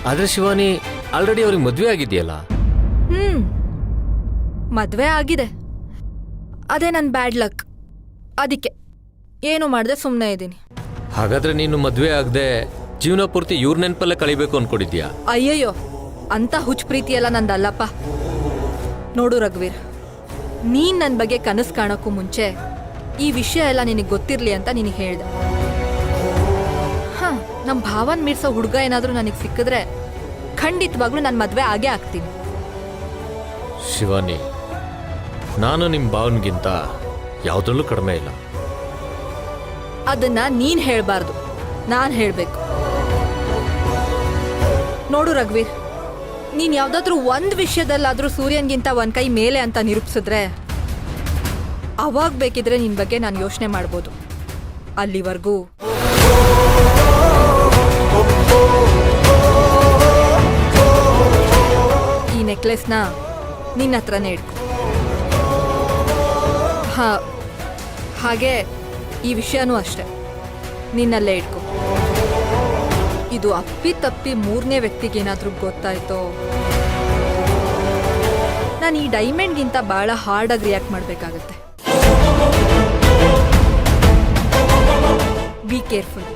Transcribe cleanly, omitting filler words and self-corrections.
ಆದ್ರೆ ಶಿವಾನಿ ಆಲ್ರೆಡಿ ಅವ್ರಿಗೆ ಮದ್ವೆ ಆಗಿದೆಯಲ್ಲ. ಮದ್ವೆ ಆಗಿದೆ, ಅದೇ ನನ್ನ ಬ್ಯಾಡ್ ಲಕ್. ಅದಕ್ಕೆ ಏನು ಮಾಡದೆ ಸುಮ್ಮನೆ ಇದ್ದೀನಿ. ಹಾಗಾದ್ರೆ ನೀನು ಮದ್ವೆ ಆಗದೆ ಜೀವನ ಪೂರ್ತಿ ಇವ್ರ ನೆನಪಲ್ಲೇ ಕಳಿಬೇಕು ಅನ್ಕೊಂಡಿದ್ಯಾ? ಅಯ್ಯಯ್ಯೋ, ಅಂತ ಹುಚ್ಚು ಪ್ರೀತಿಯೆಲ್ಲ ನಂದಲ್ಲಪ್ಪ. ನೋಡು ರಘುವೀರ್, ನೀನ್ ನನ್ನ ಬಗ್ಗೆ ಕನಸು ಕಾಣೋಕ್ಕೂ ಮುಂಚೆ ಈ ವಿಷಯ ಎಲ್ಲ ನಿನಗೆ ಗೊತ್ತಿರಲಿ ಅಂತ ನಿನಗೆ ಹೇಳ್ದೆ. ನಮ್ಮ ಭಾವನ್ ಮೀರ್ಸೋ ಹುಡುಗ ಏನಾದರೂ ನನಗೆ ಸಿಕ್ಕಿದ್ರೆ ಖಂಡಿತವಾಗ್ಲೂ ನಾನು ಮದುವೆ ಆಗೇ ಆಗ್ತೀನಿ. ಶಿವಾನಿ, ನಾನು ನಿಮ್ಮ ಭಾವನ್ಗಿಂತ ಯಾವುದ್ರಲ್ಲೂ ಕಡಿಮೆ ಇಲ್ಲ. ಅದನ್ನ ನೀನ್ ಹೇಳ್ಬಾರ್ದು, ನಾನು ಹೇಳಬೇಕು. ನೋಡು ರಘುವೀರ್, ನೀನ್ ಯಾವ್ದಾದ್ರೂ ಒಂದು ವಿಷಯದಲ್ಲಾದ್ರೂ ಸೂರ್ಯನ್ಗಿಂತ ಒಂದ್ ಕೈ ಮೇಲೆ ಅಂತ ನಿರೂಪಿಸಿದ್ರೆ ಅವಾಗ ಬೇಕಿದ್ರೆ ನಿನ್ ಬಗ್ಗೆ ನಾನು ಯೋಚನೆ ಮಾಡ್ಬೋದು. ಅಲ್ಲಿವರೆಗೂ ಈ ನೆಕ್ಲೆಸ್ನ ನಿನ್ನ ಹತ್ರನೇ ಇಡ್ಕೊ. ಹಾಗೆ ಈ ವಿಷಯನೂ ಅಷ್ಟೆ, ನಿನ್ನಲ್ಲೇ ಇಟ್ಕೊ. ಇದು ಅಪ್ಪಿತಪ್ಪಿ ಮೂರನೇ ವ್ಯಕ್ತಿಗೇನಾದ್ರೂ ಗೊತ್ತಾಯ್ತೋ, ನಾನು ಈ ಡೈಮಂಡ್ಗಿಂತ ಭಾಳ ಹಾರ್ಡಾಗಿ ರಿಯಾಕ್ಟ್ ಮಾಡಬೇಕಾಗತ್ತೆ. Be careful.